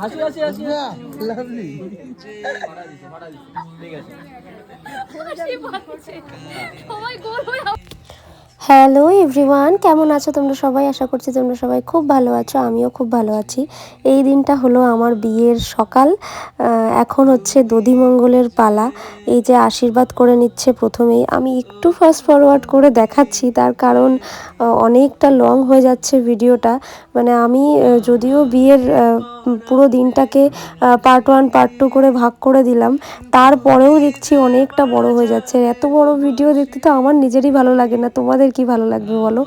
হাসি হাসি হাসি লাভলি ঠিক আছে। হ্যালো এভরিওয়ান, কেমন আছো তোমরা সবাই? আশা করছি তোমরা সবাই খুব ভালো আছো, আমিও খুব ভালো আছি। এই দিনটা হলো আমার বিয়ের সকাল। এখন হচ্ছে দধিমঙ্গলের পালা। এই যে আশীর্বাদ করে নিচ্ছে প্রথমেই, আমি একটু ফাস্ট ফরওয়ার্ড করে দেখাচ্ছি, তার কারণ অনেকটা লং হয়ে যাচ্ছে ভিডিওটা। মানে আমি যদিও বিয়ের পুরো দিনটাকে পার্ট 1 পার্ট 2 করে ভাগ করে দিলাম, তারপরেও দেখছি অনেকটা বড় হয়ে যাচ্ছে। এত বড় ভিডিও দেখতে তো আমার নিজেরই ভালো লাগে না, তোমাদের কি ভালো লাগবে বলো?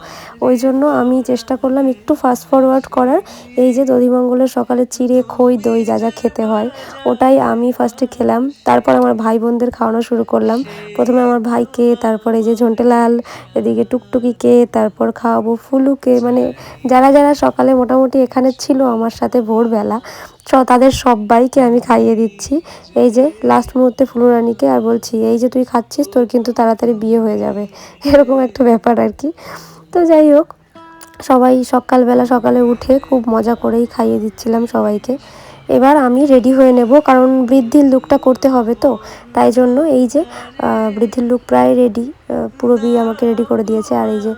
ওই জন্য আমি চেষ্টা করলাম একটু ফাস্ট ফরওয়ার্ড করার। এই যে দধিমঙ্গলের সকালে চিড়ে খই দই যা যা খেতে হয়, ওটাই আমি ফার্স্টে খেলাম। তারপর আমার ভাই বোনদের খাওয়ানো শুরু করলাম। প্রথমে আমার ভাইকে, তারপরে এই যে ঝন্টেলাল, এদিকে টুকটুকিকে, তারপর খাওয়াবো ফুলুকে। মানে যারা যারা সকালে মোটামুটি এখানে ছিল আমার সাথে ভোরবেলা, তাদের সবাইকে আমি খাইয়ে দিচ্ছি। এই যে লাস্ট মুহূর্তে ফুলুরানিকে আর বলছি, এই যে তুই খাচ্ছিস, তোর কিন্তু তাড়াতাড়ি বিয়ে হয়ে যাবে, এরকম একটা ব্যাপার আর কি। তো যাই হোক, সবাই সকালে উঠে খুব মজা করেই খাইয়ে দিচ্ছিলাম সবাইকে। এবার আমি রেডি হয়ে নেব, কারণ বৃদ্ধির লুকটা করতে হবে তো, তাই জন্য এই যে বৃদ্ধির লুক প্রায় রেডি। পুরবি আমাকে রেডি করে দিয়েছে। আর এই যে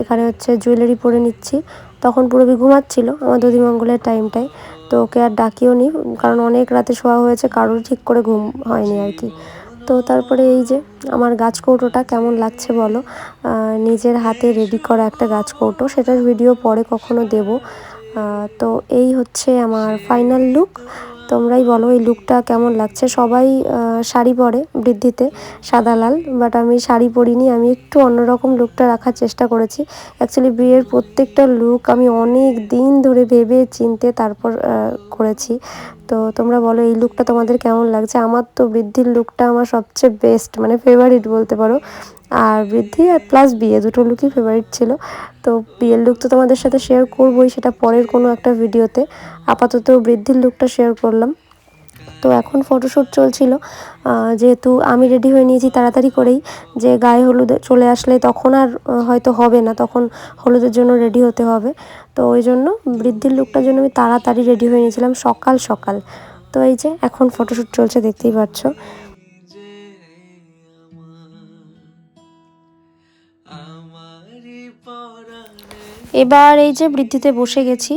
এখানে হচ্ছে জুয়েলারি পরে নিচ্ছি। তখন পুরবি ঘুমাচ্ছিল আমার দধিমঙ্গলের টাইমটায়, তো ওকে আর ডাকিও নি, কারণ অনেক রাতে শোয়া হয়েছে, কারোর ঠিক করে ঘুম হয়নি আর কি। তো তারপরে এই যে আমার গাছ কৌটোটা কেমন লাগছে বলো? নিজের হাতে রেডি করা একটা গাছ কৌটো, সেটার ভিডিও পরে কখনো দেব। তো এই হচ্ছে আমার ফাইনাল লুক। তোমরাই বলো এই লুকটা কেমন লাগছে? সবাই শাড়ি পরে বৃদ্ধিতে, সাদা লাল, বাট আমি শাড়ি পরিনি, আমি একটু অন্যরকম লুকটা রাখার চেষ্টা করেছি। অ্যাকচুয়ালি বিয়ের প্রত্যেকটা লুক আমি অনেক দিন ধরে ভেবে চিনতে তারপর করেছি। তো তোমরা বলো এই লুকটা তোমাদের কেমন লাগছে? আমার তো বৃদ্ধির লুকটা আমার সবচেয়ে বেস্ট, মানে ফেভারিট বলতে পারো। আর বৃদ্ধি আর প্লাস বিয়ে দুটো লুকই ফেভারিট ছিল। তো বিয়ের লুক তো তোমাদের সাথে শেয়ার করবোই, সেটা পরের কোনো একটা ভিডিওতে। আপাতত বৃদ্ধির লুকটা শেয়ার করলাম। তো এখন ফটোশ্যুট চলছিল, যেহেতু আমি রেডি হয়ে নিয়েছি তাড়াতাড়ি করেই, যে গায়ে হলুদে চলে আসলে তখন আর হয়তো হবে না, তখন হলুদের জন্য রেডি হতে হবে। তো ওই জন্য বৃদ্ধির লুকটার জন্য আমি তাড়াতাড়ি রেডি হয়ে নিয়েছিলাম সকাল সকাল। তো এই যে এখন ফটোশ্যুট চলছে, দেখতেই পাচ্ছ। এবার এই যে বৃদ্ধিতে বসে গেছি,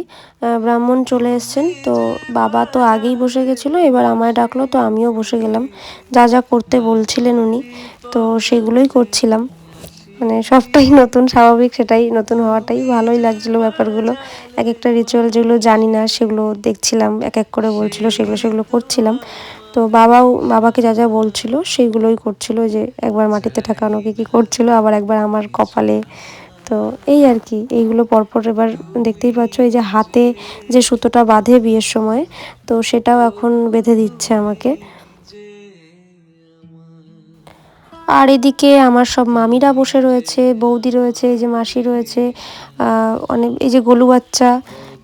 ব্রাহ্মণ চলে এসছেন। তো বাবা তো আগেই বসে গেছিলো, এবার আমায় ডাকলো, তো আমিও বসে গেলাম। যা যা করতে বলছিলেন উনি, তো সেগুলোই করছিলাম। মানে সবটাই নতুন, স্বাভাবিক, সেটাই নতুন হওয়াটাই ভালোই লাগছিলো ব্যাপারগুলো। এক একটা রিচুয়াল যেগুলো জানি না সেগুলো দেখছিলাম, এক এক করে বলছিল, সেগুলো করছিলাম। তো বাবাকে যা যা বলছিল সেইগুলোই করছিল, যে একবার মাটিতে ঠেকানো কী করছিল, আবার একবার আমার কপালে। তো এই আর কি, এইগুলো পরপর এবার দেখতেই পাচ্ছ। এই যে হাতে যে সুতোটা বাঁধে বিয়ের সময়, তো সেটাও এখন বেঁধে দিচ্ছে আমাকে। আর এদিকে আমার সব মামিরা বসে রয়েছে, বৌদি রয়েছে, এই যে মাসি রয়েছে, অনেক, এই যে গোলু বাচ্চা,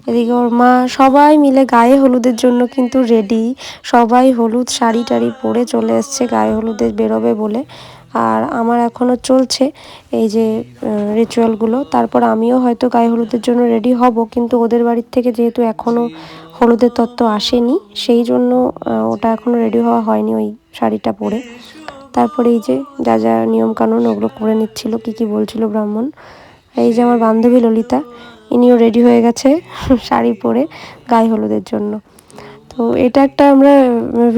এদিকে ওর মা, সবাই মিলে গায়ে হলুদের জন্য কিন্তু রেডি। সবাই হলুদ শাড়ি টাড়ি পরে চলে এসছে গায়ে হলুদে বেরোবে বলে। আর আমার এখনও চলছে এই যে রিচুয়ালগুলো। তারপর আমিও হয়তো গায়ে হলুদের জন্য রেডি হব, কিন্তু ওদের বাড়ির থেকে যেহেতু এখনও হলুদের তত্ত্ব আসেনি, সেই জন্য ওটা এখনও রেডি হওয়া হয়নি ওই শাড়িটা পরে। তারপরে এই যে যা যা নিয়মকানুন ওগুলো করে নিচ্ছিল, কি বলছিল ব্রাহ্মণ। এই যে আমার বান্ধবী ললিতা, ইনিও রেডি হয়ে গেছে শাড়ি পরে গায়ে হলুদের জন্য। তো এটা একটা আমরা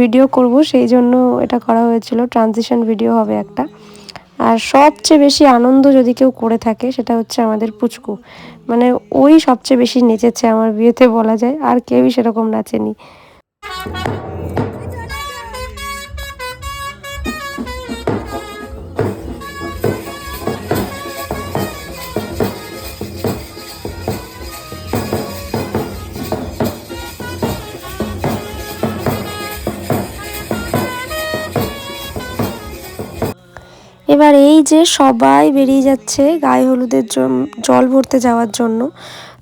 ভিডিও করব, সেই জন্য এটা করা হয়েছিল, ট্রানজিশন ভিডিও হবে একটা। আর সবচেয়ে বেশি আনন্দ যদি কেউ করে থাকে সেটা হচ্ছে আমাদের পুচকু। মানে ওই সবচেয়ে বেশি নেচেছে আমার বিয়েতে বলা যায়, আর কেউই সেরকম নাচেনি। এবার এই যে সবাই বেরিয়ে যাচ্ছে গায়ে হলুদের জল ভরতে যাওয়ার জন্য।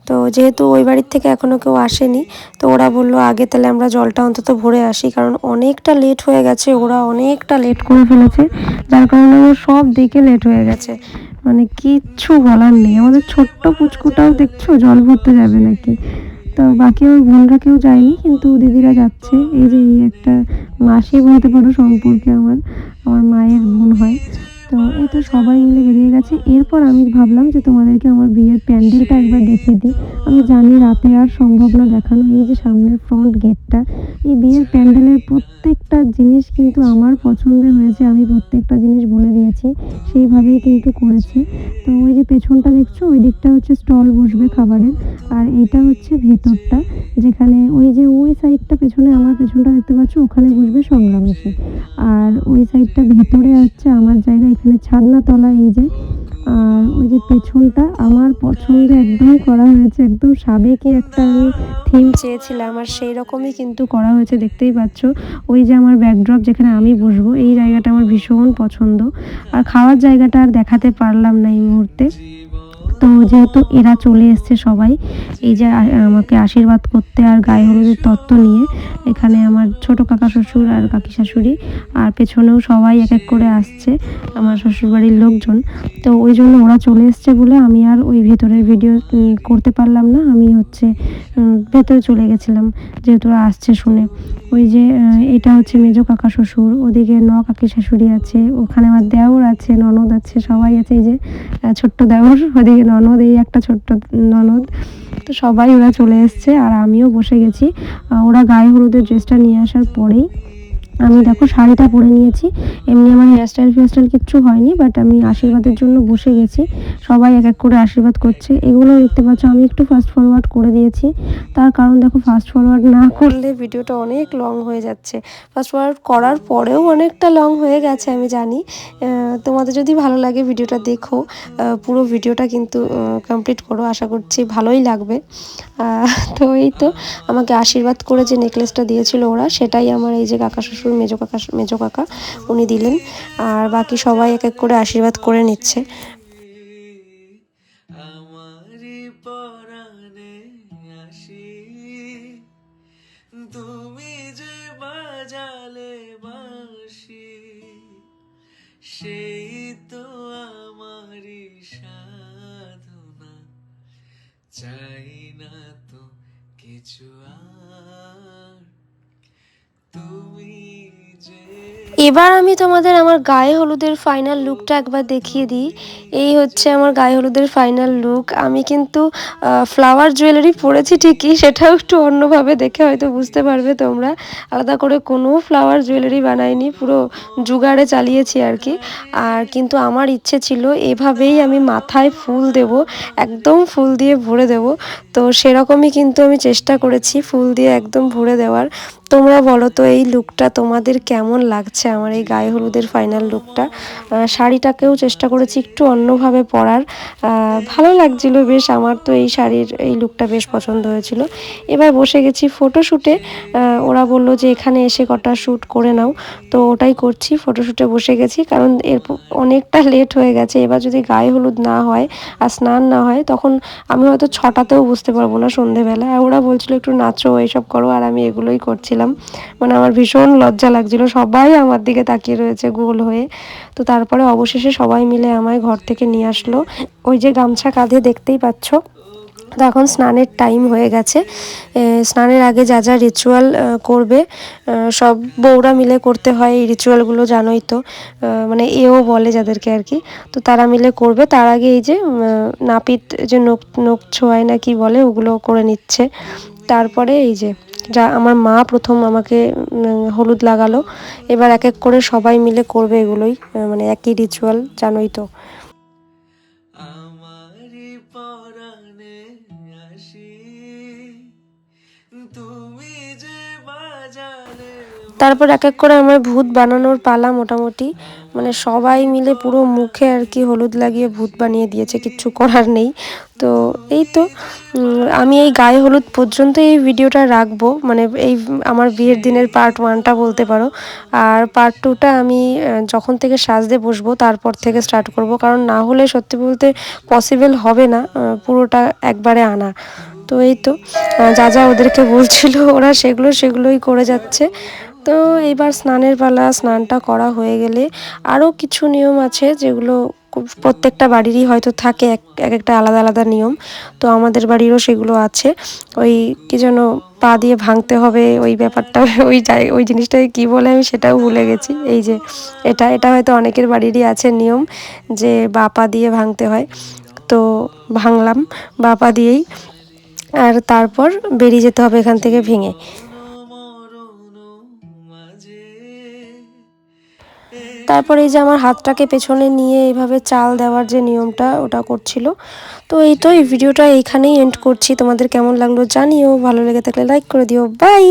তো যেহেতু ওই বাড়ির থেকে এখনও কেউ আসেনি, তো ওরা বললো আগে তাহলে আমরা জলটা অন্তত ভরে আসি, কারণ অনেকটা লেট হয়ে গেছে, ওরা অনেকটা লেট করে ফেলেছে, যার কারণে আমার সব দিকে লেট হয়ে গেছে। মানে কিচ্ছু বলার নেই, আমাদের ছোট্ট পুচকুটাও দেখছো জল ভরতে যাবে নাকি। তো তো বাকি আমার বোনরা কেউ যায়নি, কিন্তু দিদিরা যাচ্ছে। এই যে এই একটা মাসি বলতে পারো সম্পর্কে আমার মায়ের বোন হয়। তো এই তো সবাই মিলে বেরিয়ে গেছে। এরপর আমি ভাবলাম যে তোমাদেরকে আমার বিয়ের প্যান্ডেলটা একবার দেখিয়ে দিই। আমি জানি রাতে আর সম্ভব না দেখানো। এই যে সামনের ফ্রন্ট গেটটা, এই বিয়ের প্যান্ডেলের প্রত্যেকটা জিনিস কিন্তু আমার পছন্দের হয়েছে। আমি প্রত্যেকটা জিনিস বলে দিয়েছি, সেইভাবেই কিন্তু করেছে। তো ওই যে পেছনটা দেখছো, ওই দিকটা হচ্ছে স্টল বসবে খাবারের, আর এটা হচ্ছে ভেতরটা, যেখানে ওই যে ওই সাইডটা পেছনে, আমার পেছনটা দেখতে পাচ্ছ, ওখানে বসবে সংগ্রাম এসে। আর ওই সাইডটা ভেতরে হচ্ছে আমার জায়গা, এখানে ছাদনা তলা। এই যে আর ওই যে পেছনটা আমার পছন্দ একদম করা হয়েছে, একদম সাবেকি একটা আমি থিম চেয়েছিলাম, আর সেই রকমই কিন্তু করা হয়েছে। দেখতেই পাচ্ছ ওই যে আমার ব্যাকড্রপ, যেখানে আমি বসবো, এই জায়গাটা আমার ভীষণ পছন্দ। আর খাওয়ার জায়গাটা আর দেখাতে পারলাম না এই মুহূর্তে। তো যেহেতু এরা চলে এসছে সবাই, এই যে আমাকে আশীর্বাদ করতে আর গায়ে হলুদের তত্ত্ব নিয়ে, এখানে আমার ছোট কাকা শ্বশুর আর কাকি শাশুড়ি, আর পেছনেও সবাই এক এক করে আসছে আমার শ্বশুরবাড়ির লোকজন। তো ওই জন্য ওরা চলে এসছে বলে আমি আর ওই ভেতরের ভিডিও করতে পারলাম না। আমি হচ্ছে ভেতরে চলে গেছিলাম, যেহেতু ওরা আসছে শুনে। ওই যে এটা হচ্ছে মেজো কাকা শ্বশুর, ওদিকে কাকি শাশুড়ি আছে, ওখানে আমার দেওর আছে, ননদ আছে, সবাই আছে। এই যে ছোট্ট দেওর, ওদিকে ননদ, এই একটা ছোট্ট ননদ। তো সবাই ওরা চলে এসছে, আর আমিও বসে গেছি। ওরা গায়ে হলুদের ড্রেসটা নিয়ে আসার পরেই আমি দেখো শাড়িটা পরে নিয়েছি। এমনি আমার হেয়ারস্টাইল ফেয়ারস্টাইল কিচ্ছু হয়নি, বাট আমি আশীর্বাদের জন্য বসে গেছি। সবাই এক এক করে আশীর্বাদ করছে। এগুলো দেখতে পাচ্ছ আমি একটু ফাস্ট ফরওয়ার্ড করে দিয়েছি, তার কারণ দেখো ফাস্ট ফরওয়ার্ড না করলে ভিডিওটা অনেক লং হয়ে যাচ্ছে। ফাস্ট ফরওয়ার্ড করার পরেও অনেকটা লং হয়ে গেছে আমি জানি। তোমাদের যদি ভালো লাগে ভিডিওটা দেখো, পুরো ভিডিওটা কিন্তু কমপ্লিট করো, আশা করছি ভালোই লাগবে। তো এই তো আমাকে আশীর্বাদ করে যে নেকলেসটা দিয়েছিল ওরা, সেটাই আমার এই যে কাকা শ্বশুর, মেজো কাকা উনি দিলেন। আর বাকি সবাই এক এক করে আশীর্বাদ করে নিচ্ছে। তুমি যে বাজালে বাঁশি, সেই তো আমারই সাধনা, চাই না তো কিছু আর, তুমি যে। এবার আমি তোমাদের আমার গায়ে হলুদের ফাইনাল লুকটা একবার দেখিয়ে দিই। এই হচ্ছে আমার গায়ে হলুদের ফাইনাল লুক। আমি কিন্তু ফ্লাওয়ার জুয়েলারি পরেছি ঠিকই, সেটাও একটু অন্যভাবে দেখে হয়তো বুঝতে পারবে তোমরা। আলাদা করে কোনো ফ্লাওয়ার জুয়েলারি বানাইনি, পুরো জুগাড়ে চালিয়েছি আর কি। আর কিন্তু আমার ইচ্ছে ছিল এভাবেই আমি মাথায় ফুল দেব, একদম ফুল দিয়ে ভরে দেব। তো সেরকমই কিন্তু আমি চেষ্টা করেছি ফুল দিয়ে একদম ভরে দেওয়ার। তোমরা বলো তো এই লুকটা তোমাদের কেমন লাগছে, আমার এই গায়ে হলুদের ফাইনাল লুকটা। শাড়িটাকেও চেষ্টা করেছি একটু অন্যভাবে পরার, ভালো লাগছিল বেশ। আমার তো এই শাড়ির এই লুকটা বেশ পছন্দ হয়েছিল। এবার বসে গেছি ফটোশ্যুটে। ওরা বললো যে এখানে এসে কটা শ্যুট করে নাও, তো ওটাই করছি। ফটোশ্যুটে বসে গেছি, কারণ এর অনেকটা লেট হয়ে গেছে। এবার যদি গায়ে হলুদ না হয় আর স্নান না হয়, তখন আমি হয়তো 6টাতেও বুঝতে পারবো না সন্ধেবেলা। আর ওরা বলছিল একটু নাচো, এইসব করো, আর আমি এগুলোই করছিলাম। মানে আমার ভীষণ লজ্জা লাগছিল, সবাই আমার দিকে তাকিয়ে রয়েছে গোল হয়ে। তো তারপরে অবশেষে সবাই মিলে আমায় ঘর থেকে নিয়ে আসলো। ওই যে গামছা কাঁধে দেখতেই পাচ্ছ। তো এখন স্নানের টাইম হয়ে গেছে। স্নানের আগে যা যা রিচুয়াল করবে, সব বউরা মিলে করতে হয় এই রিচুয়ালগুলো, জানোই তো। মানে এও বলে যাদেরকে আর কি, তো তারা মিলে করবে। তার আগে এই যে নাপিত যে নখ ছোঁয়ায় না কি বলে, ওগুলো করে নিচ্ছে। তারপরে এই যে যা আমার মা প্রথম আমাকে হলুদ লাগালো। এবার এক এক করে সবাই মিলে করবে এগুলোই, মানে একই রিচুয়াল, জানোই তো। তারপর এক এক করে আমার ভূত বানানোর পালা মোটামুটি। মানে সবাই মিলে পুরো মুখে আর কি হলুদ লাগিয়ে ভূত বানিয়ে দিয়েছে, কিচ্ছু করার নেই। তো এই তো আমি এই গায়ে হলুদ পর্যন্ত এই ভিডিওটা রাখবো, মানে এই আমার বিয়ের দিনের পার্ট 1টা বলতে পারো। আর পার্ট 2টা আমি যখন থেকে সাজতে বসবো তারপর থেকে স্টার্ট করব, কারণ না হলে সত্যি বলতে পসিবল হবে না পুরোটা একবারে আনা। তো এই তো যা যা ওদেরকে বলছিল ওরা সেগুলোই করে যাচ্ছে। তো এইবার স্নানের পালা, স্নানটা করা হয়ে গেলে আরও কিছু নিয়ম আছে যেগুলো প্রত্যেকটা বাড়িরই হয়তো থাকে এক একটা আলাদা আলাদা নিয়ম। তো আমাদের বাড়িরও সেগুলো আছে। ওই কি যেন পা দিয়ে ভাঙতে হবে ওই ব্যাপারটা, ওই জিনিসটাকে কী বলে আমি সেটাও ভুলে গেছি। এই যে এটা হয়তো অনেকের বাড়িরই আছে নিয়ম, যে বা পা দিয়ে ভাঙতে হয়। তো ভাঙলাম বা পা দিয়েই, আর তারপর বেরিয়ে যেতে হবে এখান থেকে ভেঙে। তারপর এই যে আমার হাতটাকে পেছনে নিয়ে এইভাবে চাল দেওয়ার যে নিয়মটা ওটা করছিল। তো এই তো এই ভিডিওটা এইখানেই এন্ড করছি। তোমাদের কেমন লাগলো জানিও, ভালো লেগে থাকলে লাইক করে দিও। বাই।